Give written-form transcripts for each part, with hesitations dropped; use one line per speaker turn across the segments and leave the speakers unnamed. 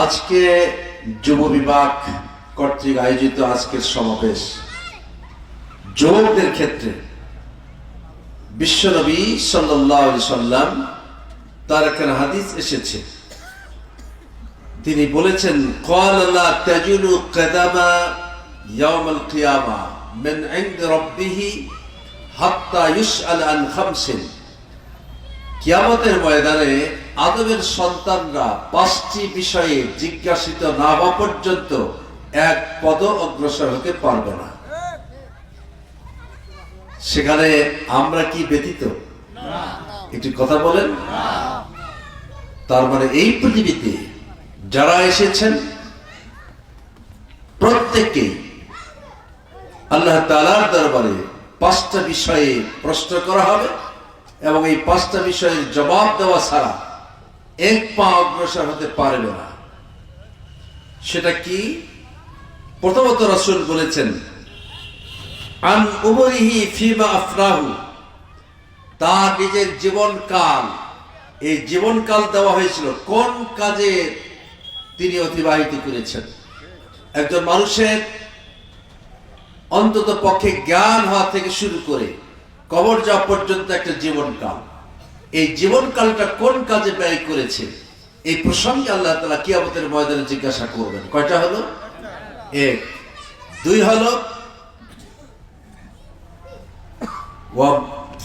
আজকে যুব বিভাগ কর্তৃক আয়োজিত আজকের সমাবেশ যুবকদের ক্ষেত্রে বিশ্বনবী সাল্লাল্লাহু আলাইহি সাল্লাম তার একখানা হাদিস এসেছে। তিনি বলেছেন, ক্বালা লা তাজুলু কদামা ইয়াউমাল কিয়ামা মিন ইনদি রাব্বিহি হাত্তা ইউসআল আন খামসিন। কিয়ামতের ময়দানে আদমের সন্তানরা 5টি বিষয়ে জিজ্ঞাসিত না হওয়া পর্যন্ত এক পদ অগ্রসর হতে পারবে না। সেখানে আমরা কি ব্যতীত? একটু কথা বলেন। তার মানে এই পৃথিবীতে যারা এসেছেন প্রত্যেককেই আল্লাহ তাআলার দরবারে 5টা বিষয়ে প্রশ্ন করা হবে এবং এই 5টা বিষয়ের জবাব দেওয়া ছাড়া এক পা অগ্রসর হতে পারবে না। সেটা কি? প্রথমত রাসূল বলেছেন, আন উমরিহি ফিমা আফরাহু, তার নিজের জীবনকাল, এই জীবনকাল দেওয়া হয়েছিল কোন কাজে তিনি অতিবাহিত করেছেন। একজন মানুষের অন্তত পক্ষে জ্ঞান হওয়া থেকে শুরু করে কবর যাওয়া পর্যন্ত একটা জীবনকাল, এই জীবনকালটা কোন কাজে ব্যয় করেছে, এই প্রসঙ্গে আল্লাহ তাআলা কিয়ামতের ময়দানে জিজ্ঞাসা করবেন। কয়টা হলো? 1। 2 হলো ওয়া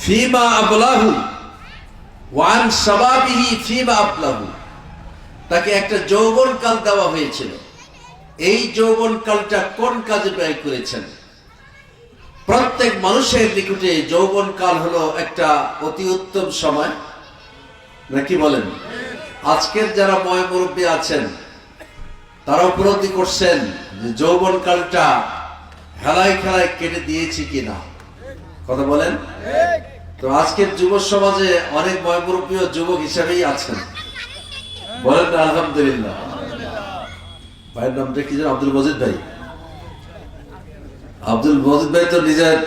ফিমা আবলাহু ওয়া আন শাবাবিহি ফিমা আবলাহু, তাকে একটা যৌবনকাল দেওয়া হয়েছিল, এই যৌবনকালটা কোন কাজে ব্যয় করেছেন। প্রত্যেক মানুষের নিকটে যৌবনকাল হলো একটা অতি উত্তম সময়, নাকি বলেন? আজকের যারা ময় মুরব্বী আছেন তারা উপলব্ধি করছেন যে যৌবনকালটা হেলায় খেলায় কেটে দিয়েছি কিনা। কথা বলেন। তো আজকের যুব সমাজে অনেক ময় মুরব্বীও যুবক হিসেবেই আছেন, বলেন না আলহামদুলিল্লাহ। ভাইয়ের নামটা কি জানেন? আব্দুল মজিদ ভাই। আব্দুল মজিদ ভাই তো নিজের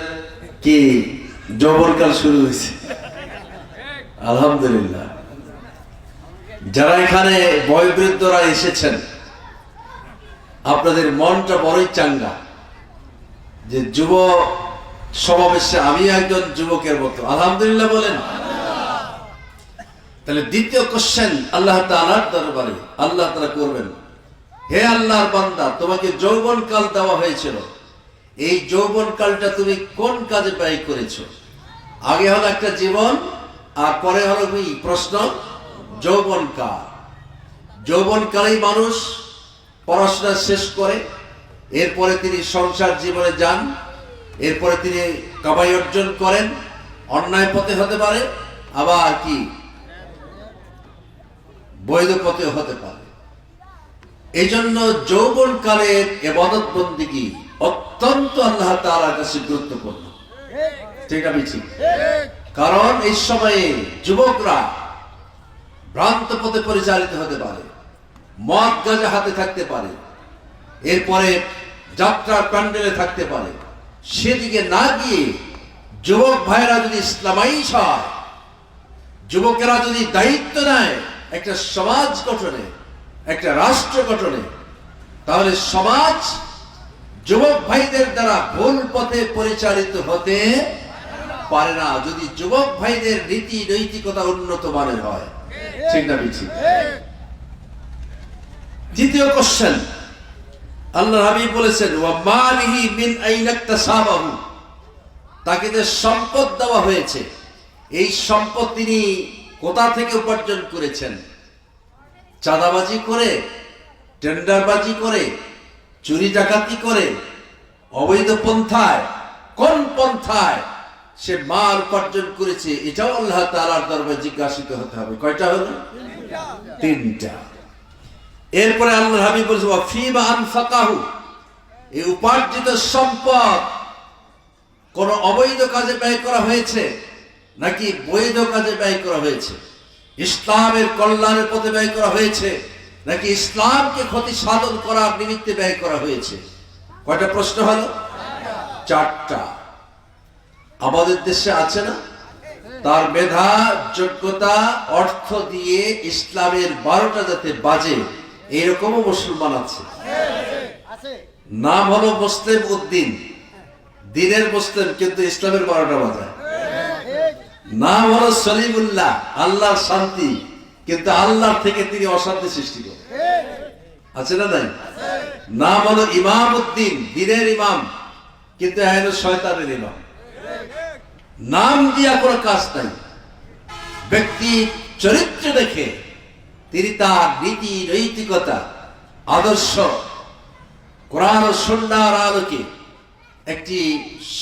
কি যৌবনকাল শুরু হয়েছে, আলহামদুলিল্লাহ। যারা এখানে বয়োবৃদ্ধরা এসেছেন আপনাদের মনটা বড়ই চাঙ্গা যে যুব সমাবেশে আমি একজন যুবকের মতো, আলহামদুলিল্লাহ বলেন। তাহলে দ্বিতীয় কোশ্চেন আল্লাহ তাআলার দরবারে আল্লাহ তাআলা করবেন, হে আল্লাহর বান্দা, তোমাকে যৌবনকাল দেওয়া হয়েছিল, এই যৌবনকালটা তুমি কোন কাজে ব্যয় করেছো। আগে হলো একটা জীবন আর পরে হলো কি প্রশ্ন, যৌবনকাল। যৌবনকালেই মানুষ পড়াশোনা শেষ করে, এরপরে তিনি সংসার জীবনে যান, এরপরে তিনি কামাই অর্জন করেন, অন্যায় পথে হতে পারে, আবার কি বৈধ পথে হতে পারে। এই জন্য যৌবনকালের ইবাদত বন্দেগী অত্যন্ত আল্লাহ তাআলার কাছে গুরুত্বপূর্ণ, ঠিক না ঠিক? কারণ এই সময়ে যুবকরা ভ্রান্ত পথে পরিচালিত হতে পারে, মদ গাঁজা হাতে থাকতে পারে, এরপরে যাত্রার প্যান্ডেলে থাকতে পারে। সেদিকে না গিয়ে যুবক ভাইরা যদি ইসলামাইশ হয়, যুবকেরা যদি দায়িত্ব নেয় একটা সমাজ গঠনে, একটা রাষ্ট্র গঠনে, তাহলে সমাজ যুবক ভাইদের দ্বারা ভুল পথে পরিচালিত হতে পারে না, যদি যুবক ভাইদের নীতি নৈতিকতা উন্নত মানের হয়, ঠিক না ঠিক? দ্বিতীয় কোশ্চেন আল্লাহ হাবিব বলেছেন, ওয়া মালিহি মিন আইনা ইকতাসাবাহু, তাকে যে সম্পদ দেওয়া হয়েছে এই সম্পদ তিনি কোথা থেকে উপার্জন করেছেন। চাঁদাবাজি করে, টেন্ডারবাজি করে, চুরি ডাকাতি করে, অবৈধ পন্থায়, কোন পন্থায় সে মাল উপার্জন করেছে, এটাও আল্লাহ তাআলার দরবারে জিজ্ঞাসিত হতে হবে। কয়টা হলো? 3টা। এরপরে আল্লাহ হাবিব বলেছেন, ওয়া ফিমা আনফাকাহু, এই উপার্জিত সম্পদ কোন অবৈধ কাজে ব্যয় করা হয়েছে নাকি বৈধ কাজে ব্যয় করা হয়েছে, ইসলামের কল্যাণের পথে ব্যয় করা হয়েছে নাকি ইসলামকে ক্ষতি সাধন করার নিমিত্তে ব্যয় করা হয়েছে। কয়টা প্রশ্ন হলো? 4টা। আমাদের দেশে আছে না, তার মেধা, যোগ্যতা, অর্থ দিয়ে ইসলামের 12টা যাতে বাজে এইরকমও মুসলমান আছে। নাম হলো মুসলিম উদ্দিন, দিনের মুসলিম কিন্তু ইসলামের 12টা বাজায়। নাম হলো সলিমুল্লাহ, আল্লাহর শান্তি, কিন্তু আল্লাহর থেকে তিনি অশান্তি সৃষ্টি করেন। আছে না নাই? নাম হলো ইমাম উদ্দিন, দিনের ইমাম, কিন্তু হলো শয়তানের ইমাম। নাম দিয়া কোনো কাজ নাই। ব্যক্তি চরিত্র দেখে তিনি তার নীতি নৈতিকতা আদর্শ কোরআন ও সুন্নাহর আলোকে একটি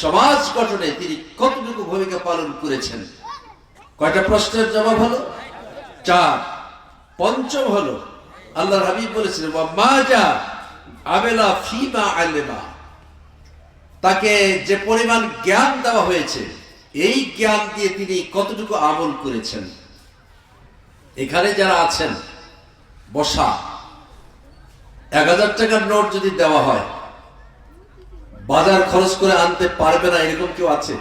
সমাজ গঠনে তিনি কতটুকু ভূমিকা পালন করেছেন। কয়টা প্রশ্নের জবাব হলো? 4। পঞ্চম হলো আল্লাহর হাবিব বলেছিলেন মাযা আমেলা ফিমা আলেমা, তাকে যে পরিমাণ জ্ঞান দেওয়া হয়েছে এই জ্ঞান দিয়ে তিনি কতটুকু আমল করেছেন। এখানে যারা আছেন বসা, 1000 টাকার নোট যদি দেওয়া হয় বাজার খরচ করে আনতে পারবে না এরকম কেউ আছে?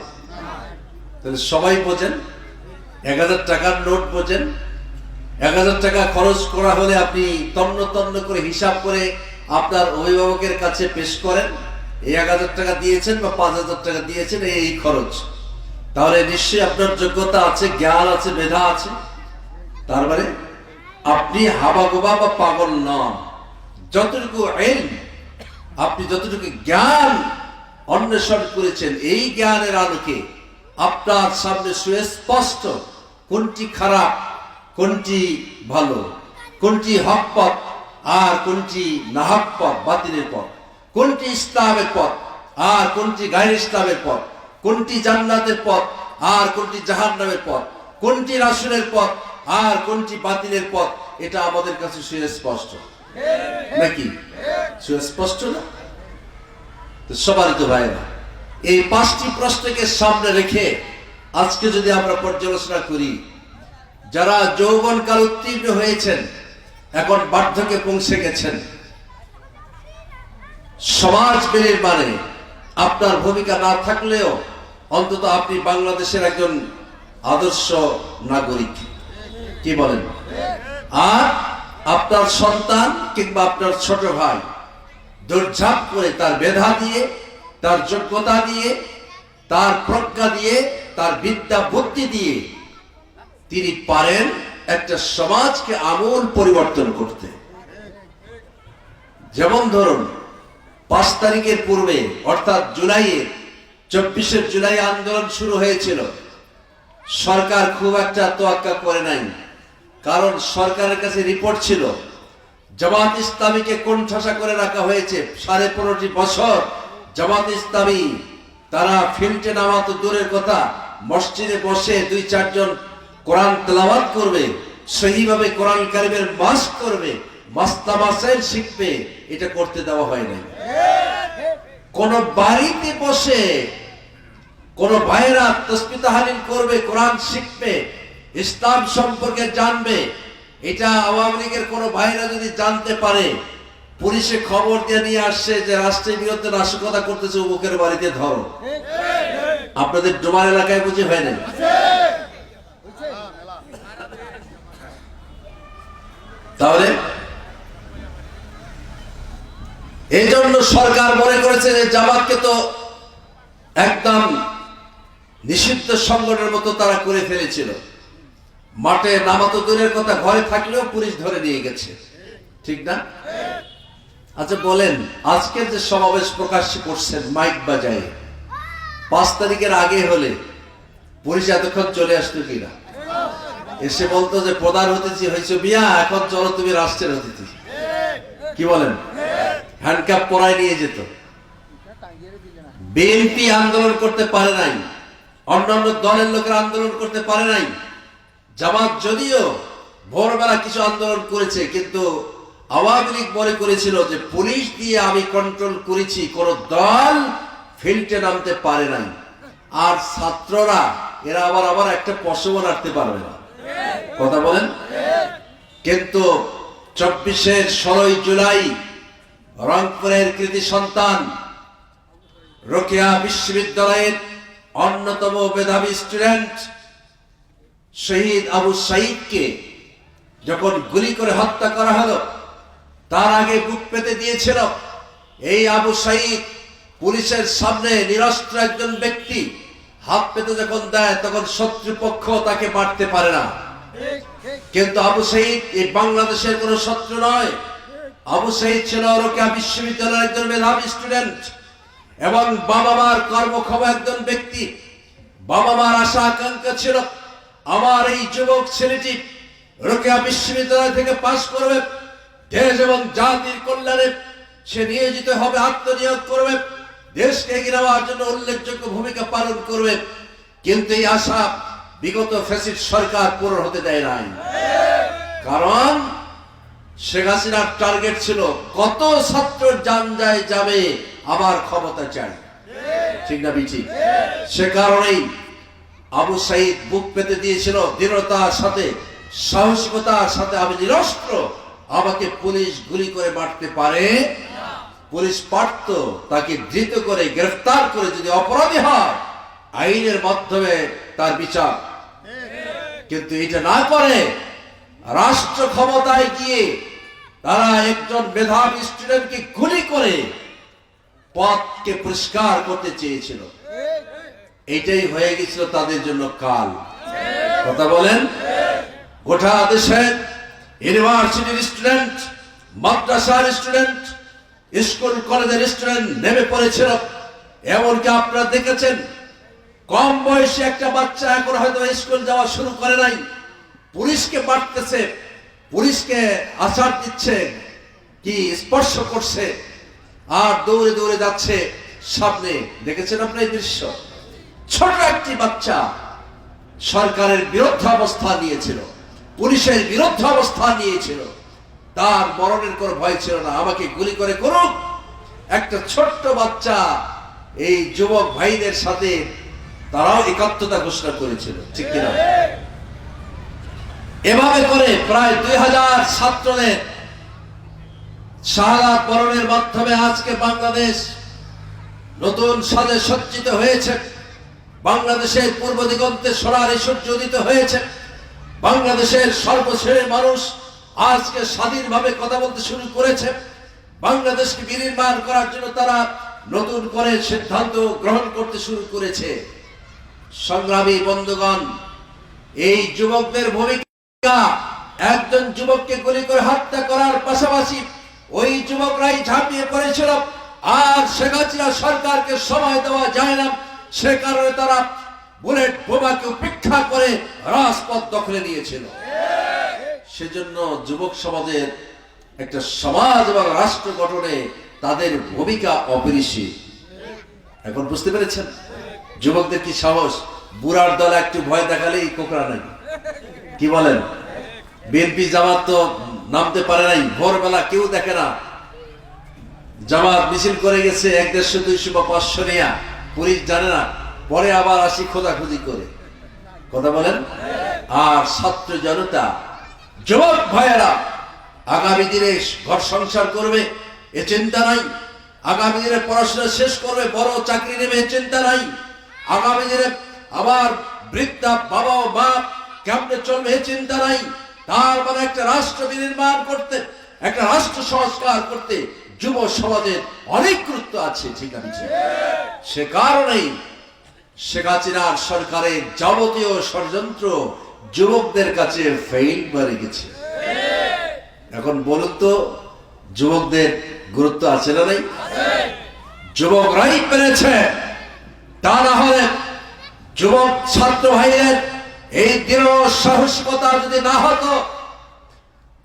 তাহলে সবাই বোঝেন 1000 টাকার নোট বোঝেন। 1000 টাকা খরচ করা হলে আপনি তন্ন তন্ন করে হিসাব করে আপনার অভিভাবকের কাছে পেশ করেন, এই 1000 টাকা দিয়েছেন বা 5000 টাকা দিয়েছেন, এই খরচ। তাহলে নিশ্চয়ই আপনার যোগ্যতা আছে, জ্ঞান আছে, মেধা আছে। তার মানে আপনি হাবাগোবা বা পাগল নন। যতটুকু ইলম, আপনি যতটুকু জ্ঞান অন্বেষণ করেছেন, এই জ্ঞানের আলোকে আপনার সামনে সুস্পষ্ট কোনটি খারাপ, কোনটি ভালো, কোনটি হক পথ আর কোনটি নাহক পথ, বাতিলের পথ, কোনটি ইসলামের পথ আর কোনটি গায়র ইসলামের পথ, কোনটি জান্নাতের পথ আর কোনটি জাহান্নামের পথ, কোনটি রাসূলের পথ আর কোনটি বাতিলের পথ, এটা আমাদের কাছে সুস্পষ্ট নাকি? সুস্পষ্ট না? তো সবারই তো ভাই না। এই 5টি প্রশ্নকে সামনে রেখে আজকে যদি আমরা পর্যালোচনা করি, যারা যৌবনকাল উত্তীর্ণ হয়েছেন, এখন বার্ধক্যে পৌঁছে গেছেন, সমাজ বিনির্মাণে আপনার ভূমিকা না থাকলেও অন্তত আপনি বাংলাদেশের একজন আদর্শ নাগরিক। কি বলেন? আর আপনার সন্তান কিংবা আপনার ছোট ভাই দৌড়ঝাঁপ করে তার মেধা দিয়ে, তার যোগ্যতা দিয়ে, তার প্রজ্ঞা দিয়ে, তার বিদ্যা বুদ্ধি দিয়ে তিনি পারেন একটা সমাজকে আমূল পরিবর্তন করতে। যেমন ধরুন 5 তারিখের পূর্বে অর্থাৎ জুলাইয়ের 24শে জুলাই আন্দোলন শুরু হয়েছিল। সরকার খুব একটা তোয়াক্কা করে নাই, কারণ সরকারের কাছে রিপোর্ট ছিল জামাত ইসলামীকে কোণঠাসা করে রাখা হয়েছে। 15.5 বছর জামাত ইসলামী তারা ফিল্ডে নামা তো দূরের কথা, মসজিদে বসে 2-4 জন কোরআন তেলাওয়াত করবে, সহিভাবে কোরআন কারিমের মাস করবে, মাস্তামাসাইল শিখবে, এটা করতে দেওয়া হয় নাই। কোন বাড়িতে বসে কোন ভাইরা তাসবিহ তাহলিল করবে, কোরআন শিখবে, ইসলাম সম্পর্কে জানবে, এটা আওয়ামী লীগের কোন ভাইরা যদি জানতে পারে, পুলিশে খবর দিয়ে নিয়ে আসছে যে রাষ্ট্রের বিরুদ্ধে নাশকতা করতেছে, অমুকের বাড়িতে ধরো। আপনাদের ডোমার এলাকায় বুঝি হয় না? তাহলে এই জন্য সরকার মনে করেছে যে জামাতকে তো একদম নিষিদ্ধ সংগঠনের মতো তারা করে ফেলেছিল। মাঠে নামা তো দূরের কথা, ঘরে থাকলেও পুলিশ ধরে নিয়ে গেছে, ঠিক না? আচ্ছা বলেন, আজকে যে সমাবেশ প্রকাশ্যে করছেন মাইক বাজায়, 5 তারিখের আগে হলে পুলিশ এতক্ষণ চলে আসতো কিনা? এসে বলতো যে প্রধান অতিথি হয়েছে মিয়া, এখন চলো তুমি রাষ্ট্রের অতিথি। কি বলেন? হ্যান্ডকাপ পরায় নিয়ে যেত। বিএনপি আন্দোলন করতে পারে নাই, অন্যান্য দলের লোকেরা আন্দোলন করতে পারে নাই। জামাত যদিও ভোরবেলা কিছু আন্দোলন করেছে, কিন্তু আওয়ামী লীগ মনে করেছিল যে পুলিশ দিয়ে আমি কন্ট্রোল করেছি, কোন দল ফিল্ডে নামতে পারে নাই। আর ছাত্ররা এরা আবার একটা পশমও রাখতে পারবে না। কথা বলেন? কিন্তু 24-এর 16ই জুলাই রংপুরের কৃতি সন্তান রোকেয়া বিশ্ববিদ্যালয়ের অন্যতম মেধাবী স্টুডেন্ট শহীদ আবু সাইদকে যখন গুলি করে হত্যা করা হলো, তার আগে বুক পেতে দিয়েছিল। এই আবু সাঈদ পুলিশের সামনে নিরস্ত্র একজন ব্যক্তি, হাত পেতে যখন দেয় তখন শত্রুপক্ষ তাকে মারতে পারে না। কিন্তু আবু সাঈদ এই বাংলাদেশের কোনো শত্রু নয়। আবু সাঈদ ছিল রোকেয়া বিশ্ববিদ্যালয়ের একজন মেধাবী স্টুডেন্ট এবং বাবা মার কর্মক্ষম একজন ব্যক্তি। বাবা মার আশা আকাঙ্ক্ষা ছিল আমার এই যুবক ছেলেটি রোকেয়া বিশ্ববিদ্যালয় থেকে পাশ করবে, দেশ এবং জাতির কল্যাণে সে নিয়োজিত হবে, আত্মনিয়োগ করবে, দেশকে এগিয়ে নেওয়ার জন্য উল্লেখযোগ্য ভূমিকা পালন করবে। কিন্তু এই আশা বিগত ফ্যাসিস্ট সরকার পূরণ হতে দেয় নাই। কারণ শেখ হাসিনার টার্গেট ছিল কত ছাত্র জান যায় যাবে, আবার ক্ষমতা চাই। ঠিক না বিঠি? সে কারণেই আবু সাঈদ বুক পেতে দিয়েছিল দৃঢ়তার সাথে, সাহসিকতার সাথে। আমি নিরস্ত্র, আমাকে পুলিশ গুলি করে মারতে পারে, পুলিশ পারত তাকে ধৃত করে গ্রেফতার করে যদি অপরাধী হয় আইনের মাধ্যমে তার বিচার। কিন্তু এটা না করে রাষ্ট্র ক্ষমতায় গিয়ে তারা একজন মেধাবী স্টুডেন্টকে গুলি করে পথকে পরিষ্কার করতে চেয়েছিল। এটাই হয়ে গেছিল তাদের জন্য কাল। কথা বলেন? গোটা দেশের ইউনিভার্সিটির স্টুডেন্ট, মাদ্রাসার স্টুডেন্ট, স্কুল কলেজের স্টুডেন্ট নেমে পড়েছিল। এমনকি আপনারা দেখেছেন কম বয়সী একটা বাচ্চা এখন হয়তো স্কুল যাওয়া শুরু করে নাই, পুলিশকে মারতেছে, পুলিশকে আছাড় দিচ্ছে, কি স্পর্শ করছে আর দৌড়ে দৌড়ে যাচ্ছে সামনে। দেখেছেন আপনার এই দৃশ্য? ছোট একটি বাচ্চা সরকারের বিরুদ্ধে অবস্থান নিয়েছিল, পুলিশের বিরুদ্ধে অবস্থান নিয়েছিল। তার মরণের কোনো ভয় ছিল না, আমাকে গুলি করে করুক। একটা ছোট্ট বাচ্চা এই যুবক ভাইদের সাথে তারাও একাত্মতা ঘোষণা করেছিল। ঠিক কিনা? এভাবে করে প্রায় 2000 ছাত্রদের শাহাদাত বরণের মাধ্যমে আজকে বাংলাদেশ নতুন সাজে সজ্জিত হয়েছে। বাংলাদেশের পূর্ব দিগন্তে সোনালী সূর্য উদিত হয়েছে। বাংলাদেশের সর্বশ্রেণীর মানুষ আজকে স্বাধীনভাবে কথা বলতে শুরু করেছে। বাংলাদেশকে বিনির্মাণ করার জন্য তারা নতুন করে সিদ্ধান্ত গ্রহণ করতে শুরু করেছে। সংগ্রামী বন্ধুগণ, এই যুবকদের ভূমিকা, একজন যুবককে গুলি করে হত্যা করার পাশাপাশি ওই যুবকরাই ঝাঁপিয়ে পড়েছিল। আর শেখ হাসিনা সরকারকে সময় দেওয়া যায় না, সে কারণে তারা বুলেট বোমাকে উপেক্ষা করে রাজপথ দখলে নিয়েছিল। সেজন্য যুবক সমাজের একটা সমাজ এবং রাষ্ট্র গঠনে তাদের ভূমিকা অপরিসীম। এখন বুঝতে পেরেছেন যুবকদের কি সাহস? বুড়ার দলে একটু ভয় দেখালেই কোকড়া নাই। কি বলেন? বিএনপি জামাত তো নামতে পারে নাই, ভোরবেলা কেউ দেখে না। জামাত মিছিল করে গেছে 100, 200 বা 500 নিয়ে, পুলিশ জানে না, পরে আবার আসি খোঁজাখুঁজি করে। কথা বলেন? আর ছাত্র জনতা, যুবক ভাইয়েরা আগামী দিনে ঘর সংসার করবে এ চিন্তা নাই, আগামী দিনে পড়াশোনা শেষ করবে, বড় চাকরি নেবে এ চিন্তা নাই, আগামী দিনে আবার বৃদ্ধা বাবা ও মা কেমনে চলবে এ চিন্তা নাই। তার মানে একটা রাষ্ট্র বিনির্মাণ করতে, একটা রাষ্ট্র সংস্কার করতে যুব সমাজের অনেক গুরুত্ব আছে। ঠিক আছে? সে কারণেই শেখ হাসিনার সরকারের যাবতীয় ষড়যন্ত্র যুবকদের কাছে ফেইল করে গেছে। এখন বলুন তো, যুবকদের গুরুত্ব আছে না নাই? যুবকরাই পেরেছে। তা না হলে যুবক ছাত্র ভাইয়ের এই দৃঢ় সাহসিকতা যদি না হতো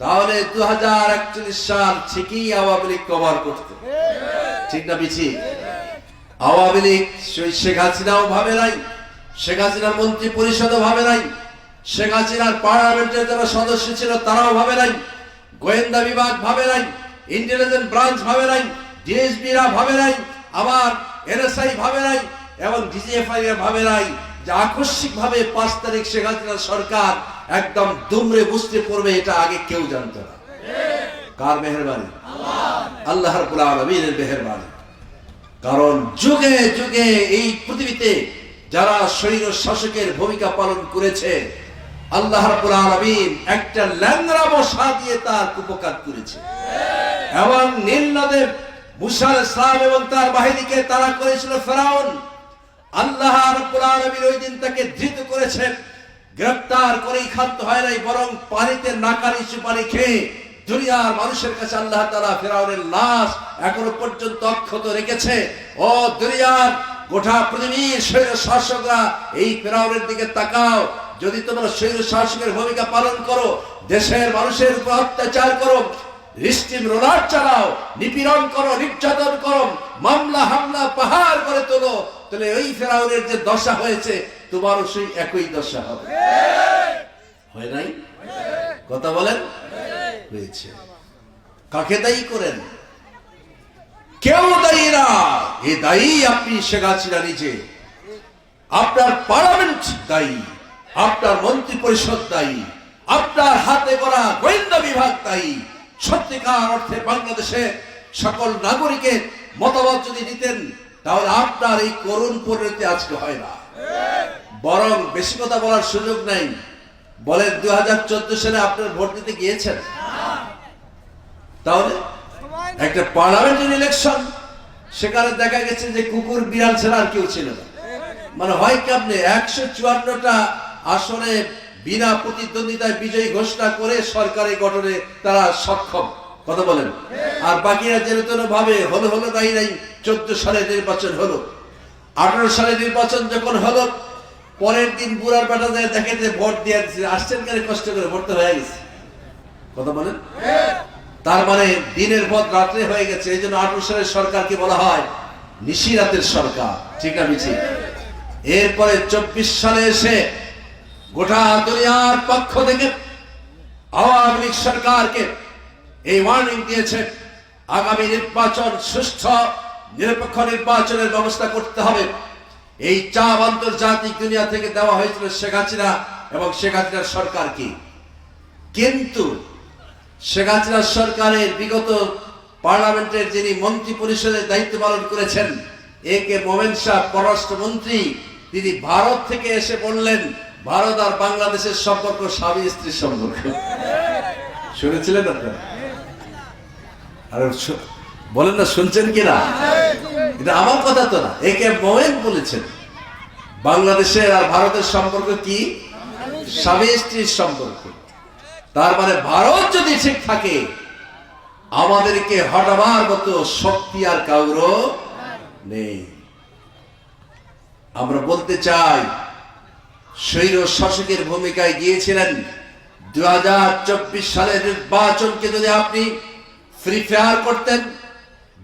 তাহলে 2041 সাল ঠিকই আওয়ামী লীগ কভার করত। ঠিক না বিছি? আওয়ামী লীগ শেখ হাসিনাও ভাবে নাই, শেখ হাসিনার মন্ত্রী পরিষদও ভাবে নাই, শেখ হাসিনার পার্লামেন্টের যারা সদস্য ছিল তারাও ভাবে নাই, গোয়েন্দা বিভাগ ভাবে নাই, ইন্টেলিজেন্স ব্রাঞ্চ ভাবে নাই, ডিএসপিরা ভাবে নাই, আবার এনএসআই ভাবে নাই এবং ডিজিএফআই ভাবে নাই যে আকস্মিক ভাবে 5 তারিখ শেখ হাসিনার সরকার একদম দুমড়ে মুচড়ে পড়বে। এটা আগে কেউ জানতো না। কার মেহেরবানি? আল্লাহ রাব্বুল আলামিনের মেহেরবানি। কারণ যুগে যুগে এই পৃথিবীতে যারা স্বৈর শাসকের ভূমিকা পালন করেছে আল্লাহ রাব্বুল আলামিন একটা ল্যাংড়া মশা দিয়ে তার উপকার করেছে। এবং নীল নদে মুসা আলাইহিস সালাম এবং তার বাহিনীকে তারা করেছিল ফেরাউন। আল্লাহ রাব্বুল আলামিন ওই দিন তাকে ধৃত করেছেন, গ্রেফতার করেই ক্ষান্ত হয় নাই, বরং পানিতে নাকারি সুপারি খেয়ে দুনিয়ার মানুষের কাছে আল্লাহ তাআলা ফেরাউনের লাশ এখনো পর্যন্ত অক্ষত রেখেছে। ও দুনিয়ার গোটা পৃথিবীর স্বৈর শাসকরা এই ফেরাউনের দিকে তাকাও। যদি তোমরা স্বৈর শাসকের ভূমিকা পালন করো, দেশের মানুষের উপর অত্যাচার করো, রিস্টিম রোলার চালাও, নিপীড়ন করো, নির্যাতন করো, মামলা হামলা পাহাড় করে তোলো, তাহলে ওই ফেরাউনের যে দশা হয়েছে তোমারও সেই একই দশা হবে। হয় নাই? কথা বলেন। হয়েছে। কাকে দায়ী করেন? কেউ দায়ী না, এ দায়ী আপনি শেখ হাসিনা নিজে। আপনার পার্লামেন্ট দায়ী, আপনার মন্ত্রী পরিষদ দায়ী, আপনার হাতে গড়া গোয়েন্দা বিভাগ দায়ী। সত্যিকার অর্থে বাংলাদেশের সকল নাগরিকের মতামত যদি দিতেন, তাহলে আপনার এই করুণ পরিণতি আজকে হয় না। বরং বেশি কথা বলার সুযোগ নাই। বলেন 2014 সালে আপনার ভোট দিতে গিয়েছেন? তাহলে একটা পার্লামেন্টারি ইলেকশন, সেখানে দেখা গেছে যে কুকুর বিড়াল ছাড়া আর কেউ ছিল না। মানে হয় কেমনে 154টা আসনে বিনা প্রতিদ্বন্দ্বিতায় বিজয়ী ঘোষণা করে সরকারি গঠনে তারা সক্ষম। কথা বলেন। আর বাকিরা যেন ভাবে হলো নাই 14 সালে নির্বাচন হলো, 18 সালে নির্বাচন যখন হলো, পরের দিন বুড়ার বেটা যায় দেখে যে ভোট দিয়ে আসছেন কেন, কষ্ট করে ভোট তো হয়ে গেছে। কথা বলেন। তার মানে দিনের পর রাত্রে হয়ে গেছে। এই জন্য 18 সালের সরকারকে বলা হয় নিশিরাতের সরকার। ঠিক না মিছি? এরপরে 24 সালে এসে গোটা দুনিয়ার পক্ষ থেকে আওয়ামী লীগ সরকারকে এই ওয়ার্নিং দিয়েছে, আগামী নির্বাচন সুষ্ঠু নিরপেক্ষ নির্বাচনের ব্যবস্থা করতে হবে। এই চাপ আন্তর্জাতিক দুনিয়া থেকে দেওয়া হয়েছিল শেখ হাসিনা এবং শেখ হাসিনার সরকারকে। কিন্তু শেখ হাসিনার সরকারের বিগত পার্লামেন্টের যিনি মন্ত্রী পরিষদের দায়িত্ব পালন করেছেন, এ কে মোমেন শাহ পররাষ্ট্রমন্ত্রী, তিনি ভারত থেকে এসে বললেন ভারত আর বাংলাদেশের সম্পর্ক স্বামী স্ত্রীর সম্পর্ক। শুনেছিলেন আপনারা? আর বলেন না, শুনছেন কিনা? এটা আমার কথা তো না, এ কে মোমেন বলেছেন বাংলাদেশের আর ভারতের সম্পর্ক কি? স্বামী স্ত্রীর সম্পর্ক। তার মানে ভারত যদি ঠিক থাকে, আমাদেরকে হটাবার মতো শক্তি আর কাউরও নেই। আমরা বলতে চাই, স্বৈর শাসকের ভূমিকায় গিয়েছিলেন। 2024 সালের নির্বাচনকে যদি আপনি ফ্রি ফায়ার করতেন,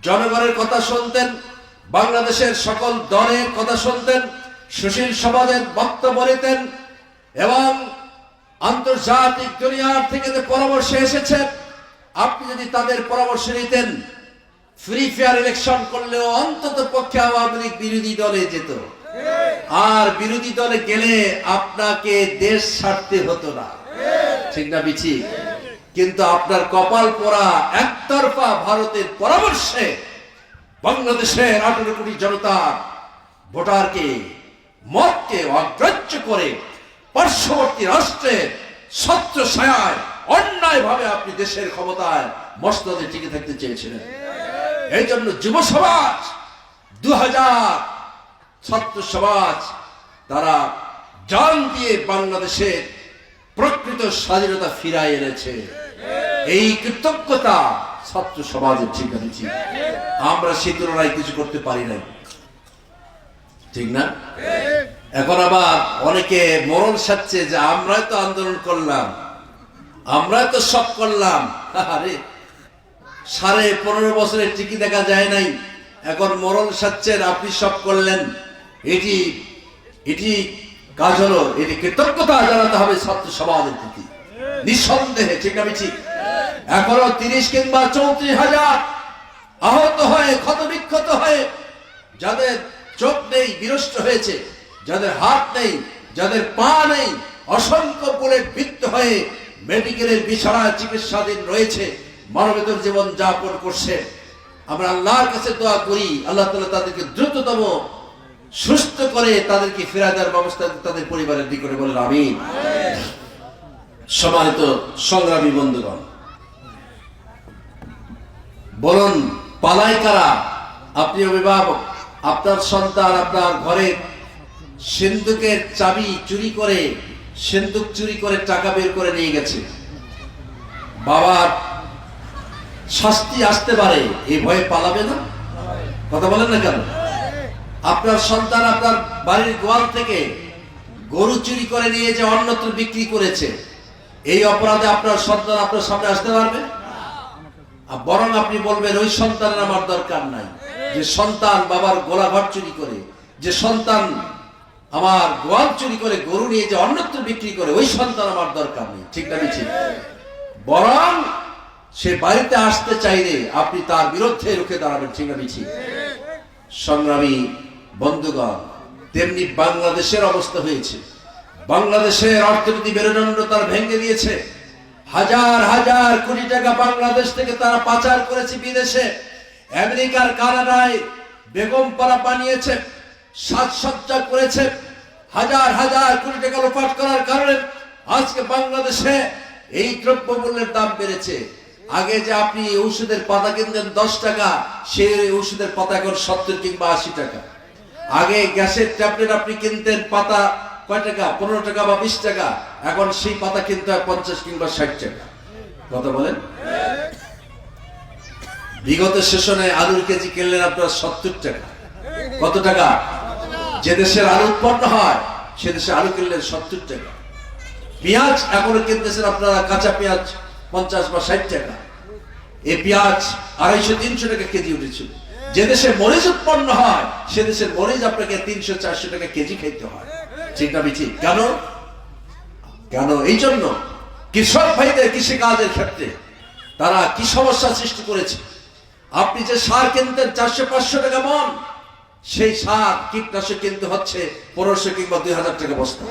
জনগণের কথা শুনতেন, বাংলাদেশের সকল দলের কথা শুনতেন, সুশীল সমাজের বক্তব্য নিতেন, এবং আন্তর্জাতিক দুনিয়ার থেকে যে পরামর্শ এসেছে, আপনি যদি তাদের পরামর্শ নিতেন, ফ্রি ফায়ার ইলেকশন করলেও অন্তত পক্ষে আওয়ামী লীগ বিরোধী দলে যেত। আর বিরোধী দলে গেলে আপনাকে দেশ ছাড়তে হতো না। ঠিক না বিছি? কিন্তু আপনার কপাল পোড়া, একতরফা ভারতের পরামর্শে বাংলাদেশের 18 কোটি জনতার ভোটারকে মতকে অগ্রাহ্য করে পার্শ্ববর্তী রাষ্ট্রের ছত্র ছায়ায় অন্যায় ভাবে আপনি দেশের ক্ষমতায় মসনদে টিকে থাকতে চেয়েছিলেন। এই জন্য যুব সমাজ 2000 ছাত্র সমাজ তারা জান দিয়ে বাংলাদেশের প্রকৃত স্বাধীনতা ফিরাই এনেছে। এই কৃতজ্ঞতা ছাত্র সমাজের। ঠিক আছে, আমরা সে তুলনায় কিছু করতে পারি নাই। ঠিক না? এখন আবার অনেকে মরণ সাচ্ছে যে আমরাই তো আন্দোলন করলাম, আমরাই তো সব করলাম। আরে 15.5 বছরের টিকি দেখা যায় নাই, এখন মরণ সাচ্ছেন আপনি সব করলেন। এটি কাজ হলো, এটি কৃতজ্ঞতা জানাতে হবে ছাত্র সমাজের প্রতি, নিঃসন্দেহে। ঠিক না ঠিক? এখনো 30 কিংবা 34 হাজার আহত হয়ে ক্ষতবিক্ষত হয়ে, যাদের চোখ নেই বিনষ্ট হয়েছে, যাদের হাত নেই, যাদের পা নেই, অসংখ্য বুলেট বিদ্ধ হয়ে মেডিকেলের বিছানায় চিকিৎসাধীন রয়েছে, মানবেতর জীবন যাপন করছে। আমরা আল্লাহর কাছে দোয়া করি, আল্লাহ তাআলা তাদেরকে দ্রুততম সুস্থ করে তাদেরকে ফেরায় দেওয়ার ব্যবস্থা তাদের পরিবারের নিকটে বলেন আমিন। সম্মানিত সংগ্রামী বন্ধুগণ, বলুন পালায় কারা? আপনি অভিভাবক, আপনার সন্তান আপনার ঘরের সিন্দুকের চাবি চুরি করে, সিন্দুক চুরি করে টাকা বের করে নিয়ে গেছে। বাবার শাস্তি আসতে পারে, এই ভয়ে পালাবে না? কথা বলেন না কেন? আপনার সন্তান আপনার বাড়ির গোয়াল থেকে গরু চুরি করে নিয়ে যে অন্যত্র বিক্রি করেছে, এই অপরাধে আপনার সন্তান আপনার সামনে আসতে পারবে? বরং আপনি বলবেন ওই সন্তানের আমার দরকার নাই। যে সন্তান বাবার গোলাঘর চুরি করে, যে সন্তান আমার গোয়াল চুরি করে গরু নিয়ে যে অন্যত্র বিক্রি করে, ওই সন্তান আমার দরকার নেই। ঠিক না ঠিক? বরং সে বাড়িতে আসতে চাইলে আপনি তার বিরুদ্ধে রুখে দাঁড়াবেন। ঠিক না ঠিক? সংগ্রামী বন্ধুগণ, তেমনি বাংলাদেশের অবস্থা হয়েছে। বাংলাদেশের অর্থনীতি মেরুদণ্ড তারা ভেঙে দিয়েছে। হাজার হাজার কোটি টাকা বাংলাদেশ থেকে তারা পাচার করেছে বিদেশে। আমেরিকার কানাডায় বেগমপাড়া বানিয়েছে, সাজসজ্জা করেছে। হাজার হাজার কোটি টাকা লোপাট করার কারণে আজকে বাংলাদেশে এই দ্রব্যমূল্যের দাম বেড়েছে। আগে যে আপনি ঔষধের পাতা কিনতেন 10 টাকা, সেই ঔষধের পাতা এখন 70 কিংবা 80 টাকা। আগে গ্যাসের ট্যাবলেট আপনি কিনতেন পাতা কয় টাকা? 15 টাকা বা 20 টাকা। এখন সেই পাতা কিনতে হয় 50 কিংবা 60 টাকা। কথা বলেন। বিগত সেশনে আলুর কেজি কিনলেন আপনার 70 টাকা। কত টাকা? যে দেশের আলু উৎপন্ন হয় সে দেশে আলু কিনলেন 70 টাকা। পেঁয়াজ এখনো কিনতেছেন আপনারা কাঁচা পেঁয়াজ 50 বা 60 টাকা। এই পেঁয়াজ 250-300 টাকা কেজি উঠেছিল। যে দেশে মরিচ উৎপন্ন হয় সে দেশের মরিচ আপনাকে 300-400 টাকা কেজি খাইতে হয়। ঠিক না ঠিক? কেন? কেন? এই জন্য কৃষক ভাইদের কৃষি কাজের ক্ষেত্রে তারা কি সমস্যা সৃষ্টি করেছে। আপনি যে সার কিনতেন 400-500 টাকা মন, সেই সার কীটনাশক কিনতে হচ্ছে 1500 কিংবা 2000 টাকা বস্তা।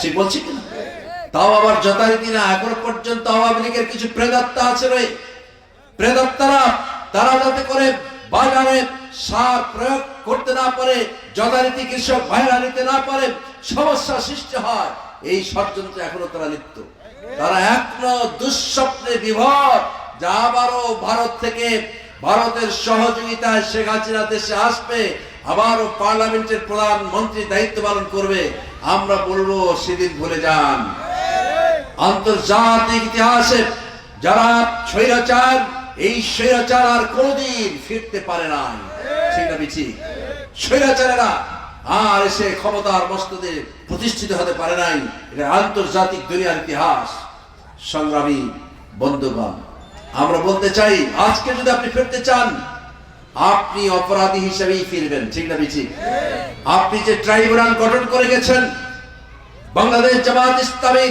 ঠিক বলছি কিনা? তাও আবার যথারীতি না। এখনো পর্যন্ত আওয়ামী লীগের কিছু প্রেতাত্মা আছে রে, প্রেতাত্মারা তারা যাতে করে বাজারে সার প্রয়োগ করতে না পারে, যথারীতি কৃষক ভাইরা নিতে না পারে, সমস্যা সৃষ্টি হয়, এই ষড়যন্ত্রে এখনো তারা লিপ্ত। তারা এখনো দুঃস্বপ্নে বিভোর যা আবারও ভারত থেকে, ভারতের সহযোগিতায় শেখ হাসিনা দেশে আসবে, আবারও পার্লামেন্টের প্রধানমন্ত্রী দায়িত্ব পালন করবে। আমরা বলবো সেদিন ভুলে যান। আন্তর্জাতিক ইতিহাসে যারা স্বৈরাচার, এই স্বৈরাচার আর কোনদিন ফিরতে পারে না। ঠিক না ঠিক? স্বৈরাচারেরা আর এসে ক্ষমতার মস্তদে প্রতিষ্ঠিত হতে পারে নাই। এটা আন্তর্জাতিক দুনিয়ার ইতিহাস। সংগ্রামী বন্ধুগণ, আমরা বলতে চাই আজকে যদি আপনি ফিরতে চান, আপনি অপরাধী হিসেবেই ফিরবেন। ঠিক না ঠিক? আপনি যে ট্রাইব্যুনাল গঠন করে গেছেন, বাংলাদেশ জামাত ইসলামী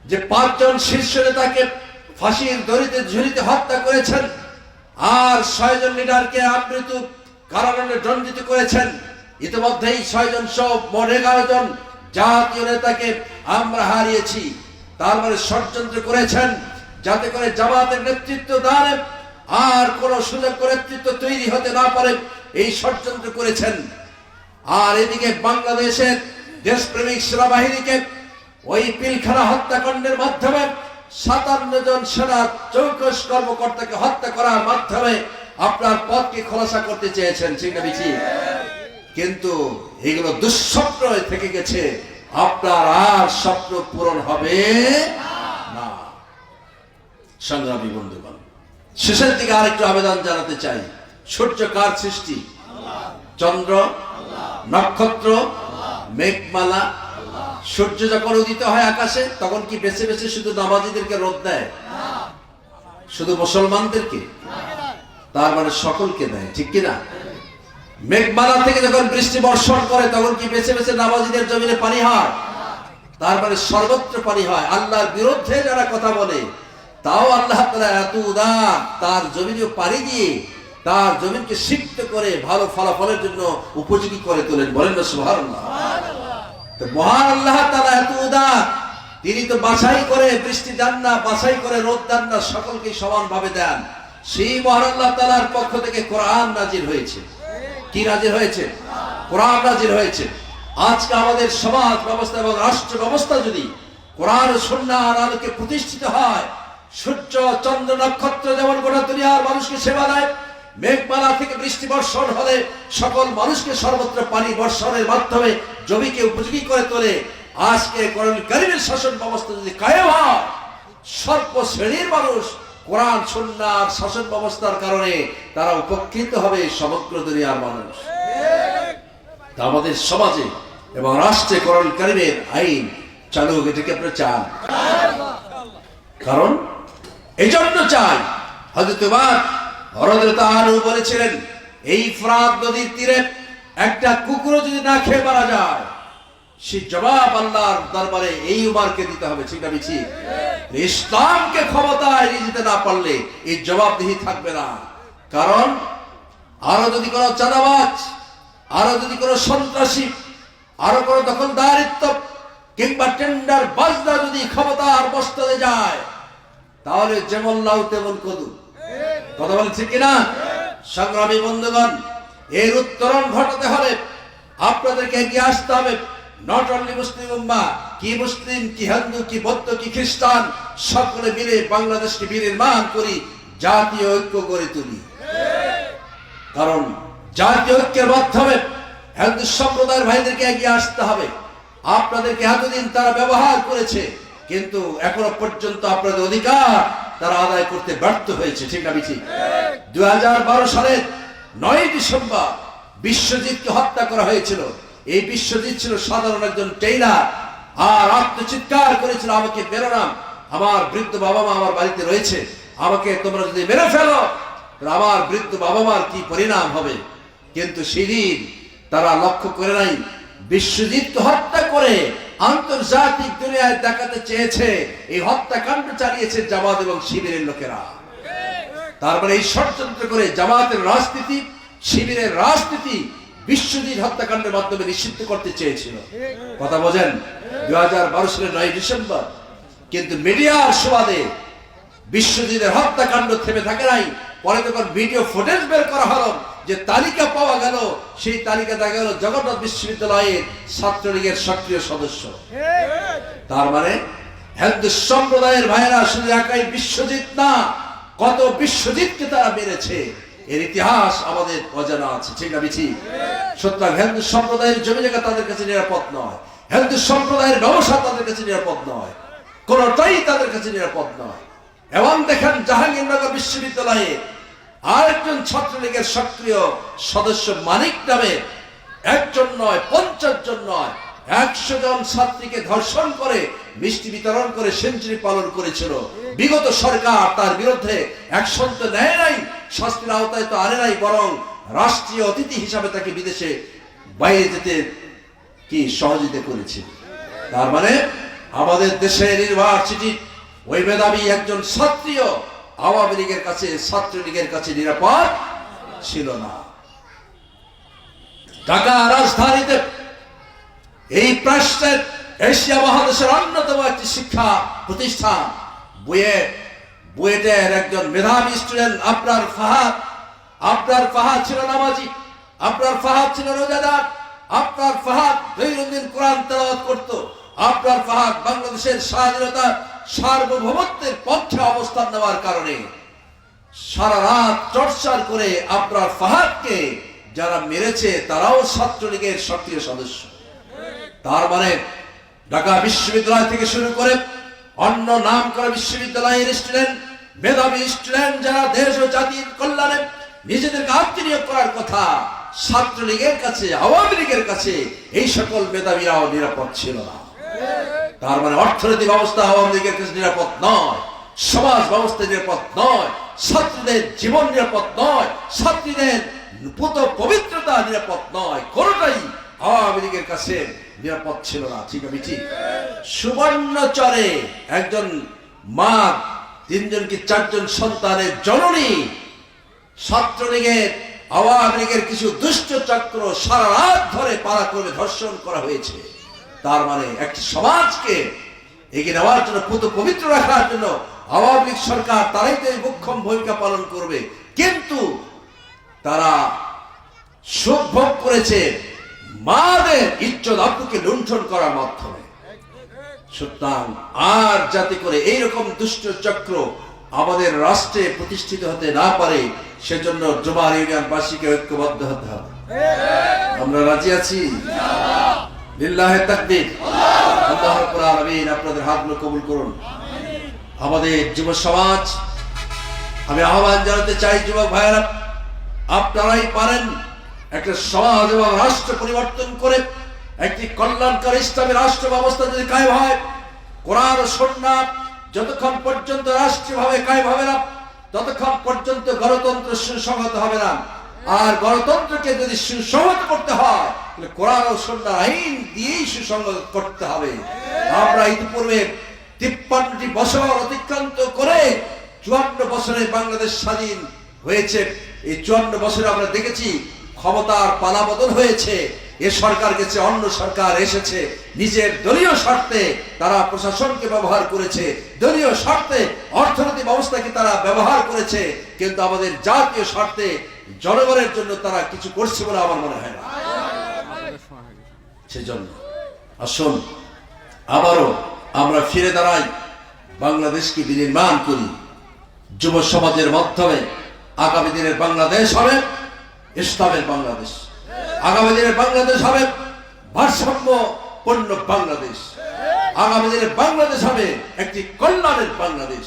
যে 5 জন শীর্ষ নেতাকে ফাঁসির দড়িতে ঝুলিতে হত্যা করেছেন, আর 6 জন লিডারকে আমৃত্যু কারাদণ্ডে দণ্ডিত করেছেন, ইতিমধ্যেই 6 জন সহ মোট 11 জন জাতীয় নেতাকে আমরা হারিয়েছি। তার মানে ষড়যন্ত্র করেছেন যাতে করে জামাতের নেতৃত্ব দানে আর কোন সুযোগ নেতৃত্ব তৈরি হতে না পারে, এই ষড়যন্ত্র করেছেন। আর এদিকে বাংলাদেশের দেশপ্রেমিক সেনাবাহিনীকে ওই পিলখানা হত্যাকাণ্ডের মাধ্যমে 57 জন সেনা চৌকস কর্মকর্তাকে হত্যা করার মাধ্যমে আপনার পথকে খোলাসা করতে চেয়েছেন। ঠিক না ঠিক? কিন্তু এগুলো দুঃস্বপ্ন থেকে গেছে, আপনার আর স্বপ্ন পূরণ হবে না। সংগ্রামী বন্ধুগণ, শেষের দিকে আরেকটু আবেদন জানাতে চাই। সূর্য কার সৃষ্টি? চন্দ্র, নক্ষত্র, মেঘমালা। সূর্য যখন উদিত হয় আকাশে, তখন কি বেছে বেছে শুধু নামাজীদেরকে রোদ দেয়? শুধু মুসলমানদেরকে? তার মানে সকলকে দেয়। ঠিক কিনা? মেঘমালা থেকে যখন বৃষ্টি বর্ষণ করে, তখন কি বেছে বেছে নামাজীদের জমিনে পানি হয়? তার মানে সর্বত্র পানি হয়। আল্লাহর বিরুদ্ধে যারা কথা বলে, তাও আল্লাহ তাআলা এত উদার, তার জমিনে পানি দিয়ে তার জমিনকে সিক্ত করে ভালো ফলাফলের জন্য উপযোগী করে তোলেন। বলেন না সুবহানাল্লাহ? তো মহান আল্লাহ তাআলা এত উদার, তিনি তো বাছাই করে বৃষ্টি দেন না, বাছাই করে রোদ দেন না, সকলকে সমানভাবে দেন। সেই মহান আল্লাহ তাআলার পক্ষ থেকে কোরআন নাজিল হয়েছে। কি নাজিল হয়েছে? কোরআন নাজিল হয়েছে। আজকে আমাদের সমাজ ব্যবস্থা এবং রাষ্ট্র ব্যবস্থা যদি কোরআন ও সুন্নাহর আলোকে প্রতিষ্ঠিত হয়, সূর্য চন্দ্র নক্ষত্র যেমন গোটা দুনিয়ার মানুষকে সেবা দেয়, মেঘমালা থেকে বৃষ্টি বর্ষণ হলে সকল মানুষকে সর্বত্র পানি বর্ষণের মাধ্যমে জমিকে উপযোগী করে তোলে, আজকে কোরআন কারীমের শাসন ব্যবস্থা যদি কায়েম হয়, সর্ব শ্রেণীর মানুষ কোরআন সুন্নাহর শাসন ব্যবস্থার কারণে তারা উপকৃত হবে, সমগ্র দুনিয়ার মানুষ। তা আমাদের সমাজে এবং রাষ্ট্রে কোরআন কারীমের আইন চালু হোক, এটাকে আপনারা চান? কারণ এই জন্য চাই, হযরত উমর রাদিয়াল্লাহু আনহু বলেছিলেন, এই ফোরাত নদীর তীরে একটা কুকুরও যদি না খেয়ে মারা যায়, সে জবাব আল্লাহর দরবারে এই উমরকে দিতে হবে। ঠিক না ঠিক? ইসলামকে ক্ষমতায় নিয়ে যেতে না পারলে এই জবাবদিহি থাকবে না। কারণ আরো যদি কোনো চাঁদাবাজ, আরো যদি কোনো সন্ত্রাসী, আরো কোনো দখলদারিত্ব কিংবা টেন্ডার বাজদা যদি ক্ষমতার বস্তাতে যায়, তাহলে যেমন লাউ তেমন কদু। কথা বলেন ঠিক কিনা? সংগ্রামী বন্ধুগণ, এর উত্তরণ ঘটাতে হলে আপনাদেরকে এগিয়ে আসতে হবে। নট অনলি মুসলিম উম্মাহ, কি মুসলিম, কি হিন্দু, কি বৌদ্ধ, কি খ্রিস্টান, সকলে মিলে বাংলাদেশকে বিনির্মাণ করি, জাতীয় ঐক্য গড়ে তুলি। কারণ জাতীয় ঐক্যের মাধ্যমে হিন্দু সম্প্রদায়ের ভাইদেরকে এগিয়ে আসতে হবে। আপনাদেরকে এতদিন তারা ব্যবহার করেছে, কিন্তু এখনো পর্যন্ত আপনাদের অধিকার তারা আদায় করতে ব্যর্থ হয়েছে। ঠিক না ঠিক? 2012 সালের 9 ডিসেম্বর বিশ্বজিৎকে হত্যা করা হয়েছিল। এই বিশ্বজিৎ ছিল সাধারণ একজন টেইলার, আর আত্মচিৎকার করেছিল, আমাকে মেরো না, আমার বৃদ্ধ বাবা মা আমার বাড়িতে রয়েছে, আমাকে তোমরা যদি মেরে ফেলো তাহলে আমার বৃদ্ধ বাবা মার কি পরিণাম হবে। কিন্তু সেদিন তারা লক্ষ্য করে নাই, বিশ্বজিৎকে হত্যা করে আন্তর্জাতিক দুনিয়ায় দেখাতে চেয়েছে এই হত্যাকাণ্ড চালিয়েছে জামাত এবং শিবিরের লোকেরা। তারপরে এই ষড়যন্ত্র করে জামাতের রাজনীতি, শিবিরের রাজনীতি বিশ্বজিৎ হত্যাকাণ্ডের মাধ্যমে নিষিদ্ধ করতে চেয়েছিল। কথা বোঝেন? 2012 সালের 9 ডিসেম্বর। কিন্তু মিডিয়ার সুবাদে বিশ্বজিতের হত্যাকাণ্ড থেমে থাকে নাই। পরে যখন ভিডিও ফুটেজ বের করা হলো, যে তালিকা পাওয়া গেল, সেই তালিকা দেখা গেল জগন্নাথ বিশ্ববিদ্যালয়ের ছাত্রলীগের সক্রিয় সদস্য। তার মানে হিন্দু সম্প্রদায়ের ভাইয়েরা শুধু একাই বিশ্বজিৎ না, কত বিশ্বজিৎকে তারা মেরেছে, এর ইতিহাস আমাদের অজানা আছে। ঠিক না ঠিক? সুতরাং হিন্দু সম্প্রদায়ের জমি জায়গা তাদের কাছে নিরাপদ নয়, হিন্দু সম্প্রদায়ের ব্যবসা তাদের কাছে নিরাপদ নয়, কোনটাই তাদের কাছে নিরাপদ নয়। এবং দেখেন জাহাঙ্গীরনগর বিশ্ববিদ্যালয়ে আরেকজন ছাত্রলীগের সক্রিয় সদস্য মানিক নামে একজন নয়, 50 জন নয়, 100 জন ছাত্রীকে ধর্ষণ করে মিষ্টি বিতরণ করে সেঞ্চুরি পালন করেছিল। বিগত সরকার তার বিরুদ্ধে অ্যাকশন তো নেয় নাই, শাস্তির আওতায় তো আনে নাই, বরং রাষ্ট্রীয় অতিথি হিসাবে তাকে বিদেশে বাইরে যেতে কি সহযোগিতা করেছে। তার মানে আমাদের দেশের ইউনিভার্সিটি ওই মেধাবী একজন ছাত্রীও আওয়ামী লীগের কাছে, ছাত্রলীগের কাছে নিরাপদ ছিল না। ঢাকা রাজধানীতে এই প্রাচ্যের এশিয়া মহাদেশের অন্যতম একটি শিক্ষা প্রতিষ্ঠান বুয়েটের একজন মেধাবী স্টুডেন্ট আবরার ফাহাদ। আবরার ফাহাদ ছিল নামাজি, আবরার ফাহাদ ছিল রোজাদার, আবরার ফাহাদ দৈনন্দিন কোরআন তেলাওয়াত করত। আবরার ফাহাদ বাংলাদেশের স্বাধীনতা সার্বভৌমত্বের পক্ষে অবস্থান নেওয়ার কারণে সারা রাত টর্চার করে আবরার ফাহাদকে যারা মেরেছে তারাও ছাত্রলীগের সক্রিয় সদস্য। তার মানে ঢাকা বিশ্ববিদ্যালয় থেকে শুরু করে অন্য নাম করা বিশ্ববিদ্যালয়ের স্টুডেন্ট, মেধাবী স্টুডেন্ট যারা দেশ ও জাতির কল্যাণে নিজেদেরকে আত্মনিয়োগ করার কথা, ছাত্রলীগের কাছে, আওয়ামী লীগের কাছে এই সকল মেধাবীরাও নিরাপদ ছিল না। তার মানে অর্থনৈতিক অবস্থা আওয়ামী লীগের কাছে নিরাপদ নয়, সমাজ ব্যবস্থা নিরাপদ নয়, ছাত্রীদের জীবন নিরাপদ নয়, ছাত্রীদের পবিত্রতা নিরাপদ নয়, কোনটাই আওয়ামী লীগের কাছে নিরাপদ ছিল না। ঠিক আছে ঠিক? সুবর্ণচরে একজন মা 3 জন কি 4 জন সন্তানের জননী ছাত্রলীগের, আওয়ামী লীগের কিছু দুষ্ট চক্র সারা রাত ধরে পাড়া করে ধর্ষণ করা হয়েছে। তার মানে একটি সমাজকে এগিয়ে নেওয়ার জন্য, পবিত্র রাখার জন্য আওয়ামী লীগ সরকার তারাই তো মুখ্যম ভূমিকা পালন করবে, কিন্তু তারা সুখ ভোগ করেছে মাদের ইজ্জত আব্রুকে লুণ্ঠন করার মাধ্যমে। সুতরাং আর যাতে করে এইরকম দুষ্ট চক্র আমাদের রাষ্ট্রে প্রতিষ্ঠিত হতে না পারে সেজন্য জুমার ইউনিয়নবাসীকে ঐক্যবদ্ধ হতে হবে। আমরা রাজি আছি? লিল্লাহি তাকবীর, আল্লাহু রাব্বুল আলামিন আপনাদের হাতগুলো কবুল করুন। আমাদের যুব সমাজ, আমি আহ্বান জানাতে চাই, যুবক ভাইয়েরা, আপনারাই পারেন একটা সমাজ এবং রাষ্ট্র পরিবর্তন করে একটি কল্যাণকারী ইসলামী রাষ্ট্র ব্যবস্থা যদি কায়েম হয়, কোরআন ও সুন্নাহ যতক্ষণ পর্যন্ত রাষ্ট্রীয়ভাবে কায়েম হবে না ততক্ষণ পর্যন্ত গণতন্ত্র সুসংহত হবে না। আর গণতন্ত্রকে যদি সুসংহত করতে হয় তাহলে কোরআন ও সুন্নাহর আইন দিয়েই সুসংহত করতে হবে। আমরা ইতিপূর্বে 53টি বছর অতিক্রান্ত করে 54 বছরে বাংলাদেশ স্বাধীন হয়েছে। এই 54 বছরে আমরা দেখেছি ক্ষমতার পালাবদল হয়েছে। এ সরকার গেছে, অন্য সরকার এসেছে, নিজের দলীয় স্বার্থে তারা প্রশাসনকে ব্যবহার করেছে, দলীয় স্বার্থে অর্থনৈতিক ব্যবস্থাকে তারা ব্যবহার করেছে, কিন্তু আমাদের জাতীয় স্বার্থে জনগণের জন্য তারা কিছু করছে বলে আমার মনে হয় না। সেজন্য আসুন আবারও আমরা ফিরে দাঁড়াই, বাংলাদেশকে বিনির্মাণ করি। যুব সমাজের মাধ্যমে আগামী দিনের বাংলাদেশ হবে ইসলামের বাংলাদেশ, আগামী দিনের বাংলাদেশ হবে ভারসাম্যপূর্ণ বাংলাদেশ, আগামী দিনের বাংলাদেশ হবে একটি কল্যাণের বাংলাদেশ,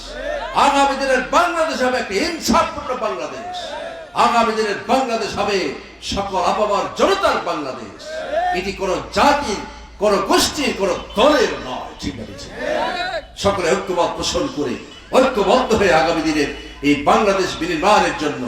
আগামী দিনের বাংলাদেশ হবে একটি ইনসাফপূর্ণ বাংলাদেশ, আগামী দিনের বাংলাদেশ হবে সকল আপামার জনতার বাংলাদেশ। এটি কোন জাতির, কোন গোষ্ঠীর, কোন দলের নয়। ঠিক আছে, সকলে ঐক্যমত পোষণ করে ঐক্যবদ্ধ হয়ে আগামী দিনের এই বাংলাদেশ বিনির্মাণের জন্য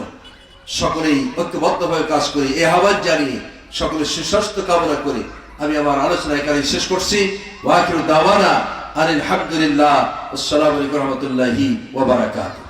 সকলেই ঐক্যবদ্ধভাবে কাজ করি। এ আহ্বান জানিয়ে সকলের সুস্বাস্থ্য কামনা করে আমি আমার আলোচনা এখানে শেষ করছি। ওয়া আখিরু দাওয়ানা আনিল হামদুলিল্লাহ, আসসালামু আলাইকুম ওয়া রাহমাতুল্লাহি ওয়া বারাকাতুহু।